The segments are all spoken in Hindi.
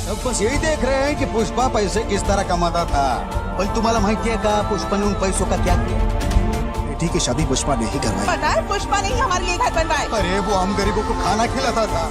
अब बस यही देख रहे हैं कि पुष्पा पैसे किस तरह कमाता था। पर तुम्हाला माहिती है का पुष्पा ने उन पैसों का क्या किया? बेटी की शादी पुष्पा ने ही करवाई। पता है पुष्पा ने ही हमारे लिए घर बनवाए। अरे वो हम गरीबों को खाना खिलाता था।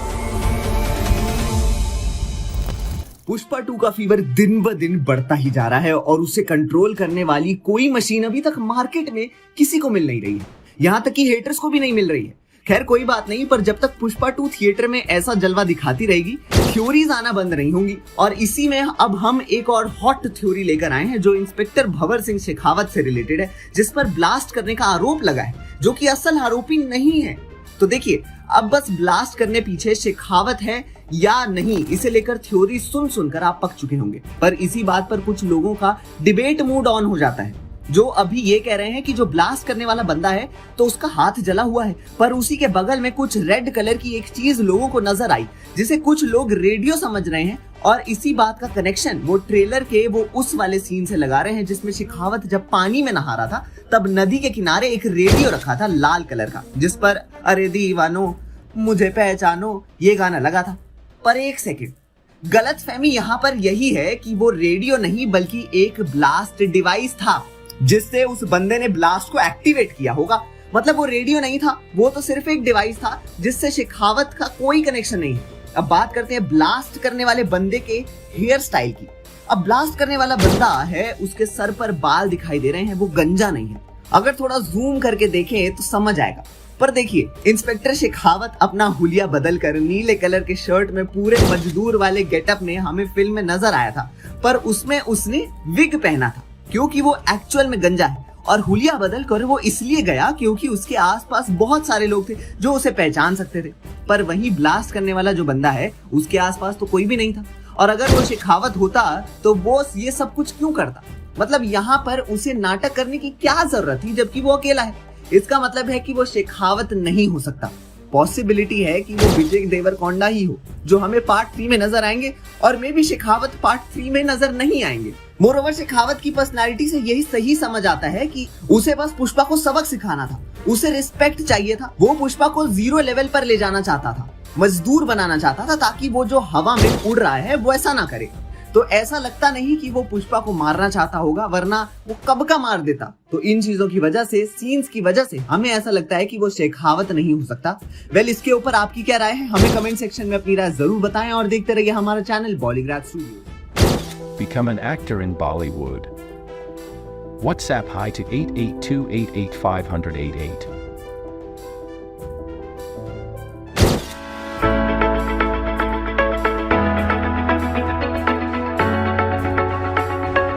पुष्पा 2 का फीवर दिन ब दिन बढ़ता ही जा रहा है और उसे कंट्रोल करने वाली कोई मशीन अभी तक मार्केट में किसी को मिल नहीं रही है, यहाँ तक कि हेटर्स को भी नहीं मिल रही है। खैर कोई बात नहीं, पर जब तक पुष्पा 2 थिएटर में ऐसा जलवा दिखाती रहेगी, थ्योरीज आना बंद नहीं होंगी। और इसी में अब हम एक और हॉट थ्योरी लेकर आए हैं जो इंस्पेक्टर भंवर सिंह शेखावत से रिलेटेड है, जिस पर ब्लास्ट करने का आरोप लगा है, जो कि असल आरोपी नहीं है। तो देखिए, अब बस ब्लास्ट करने पीछे शेखावत है या नहीं, इसे लेकर थ्योरी सुन सुनकर आप पक चुके होंगे। पर इसी बात पर कुछ लोगों का डिबेट मूड ऑन हो जाता है, जो अभी ये कह रहे हैं कि जो ब्लास्ट करने वाला बंदा है तो उसका हाथ जला हुआ है, पर उसी के बगल में कुछ रेड कलर की एक चीज लोगों को नजर आई, जिसे कुछ लोग रेडियो समझ रहे हैं। और इसी बात का कनेक्शन वो ट्रेलर के वो उस वाले सीन से लगा रहे हैं जिसमें शेखावत जब पानी में नहा रहा था, तब नदी के किनारे एक रेडियो रखा था लाल कलर का, जिस पर अरे दीवानो मुझे पहचानो ये गाना लगा था। पर एक सेकेंड, गलतफहमी यहाँ पर यही है कि वो रेडियो नहीं बल्कि एक ब्लास्ट डिवाइस था, जिससे उस बंदे ने ब्लास्ट को एक्टिवेट किया होगा। मतलब वो रेडियो नहीं था, वो तो सिर्फ एक डिवाइस था जिससे शेखावत का कोई कनेक्शन नहीं है। अब बात करते हैं ब्लास्ट करने वाले बंदे के हेयर स्टाइल की। अब ब्लास्ट करने वाला बंदा है, उसके सर पर बाल दिखाई दे रहे हैं, वो गंजा नहीं है। अगर थोड़ा जूम करके देखें तो समझ आएगा। पर देखिए, इंस्पेक्टर शेखावत अपना हुलिया बदल कर नीले कलर के शर्ट में पूरे मजदूर वाले गेटअप में हमें फिल्म में नजर आया था, पर उसमें उसने विग पहना था क्योंकि वो एक्चुअल में गंजा है। और हुलिया बदल कर वो इसलिए गया क्योंकि उसके आसपास बहुत सारे लोग थे जो उसे पहचान सकते थे। पर वहीं ब्लास्ट करने वाला जो बंदा है, उसके आसपास तो कोई भी नहीं था। और अगर वो शेखावत होता तो वो ये सब कुछ क्यों करता? मतलब यहाँ पर उसे नाटक करने की क्या जरूरत थी जबकि वो अकेला है? इसका मतलब है कि वो शेखावत नहीं हो सकता। पॉसिबिलिटी है कि वो विजय देवरकोंडा ही हो, जो हमें पार्ट 3 में नजर आएंगे, और मे भी शेखावत पार्ट 3 में नजर नहीं आएंगे। मोरओवर शेखावत की पर्सनालिटी से यही सही समझ आता है कि उसे बस पुष्पा को सबक सिखाना था, उसे रिस्पेक्ट चाहिए था। वो पुष्पा को 0 लेवल पर ले जाना चाहता था, मजदूर बनाना चाहता था, ताकि वो जो हवा में उड़ रहा है वो ऐसा ना करे। तो ऐसा लगता नहीं कि वो पुष्पा को मारना चाहता होगा, वरना वो कब का मार देता। तो इन चीजों की वजह से, सीन्स की वजह से हमें ऐसा लगता है कि वो शेखावत नहीं हो सकता। वेल, इसके ऊपर आपकी क्या राय है? हमें कमेंट सेक्शन में अपनी राय जरूर बताएं और देखते रहिए हमारा channel Bollygraph studio. Become an actor in Bollywood. WhatsApp hi to 88288 588.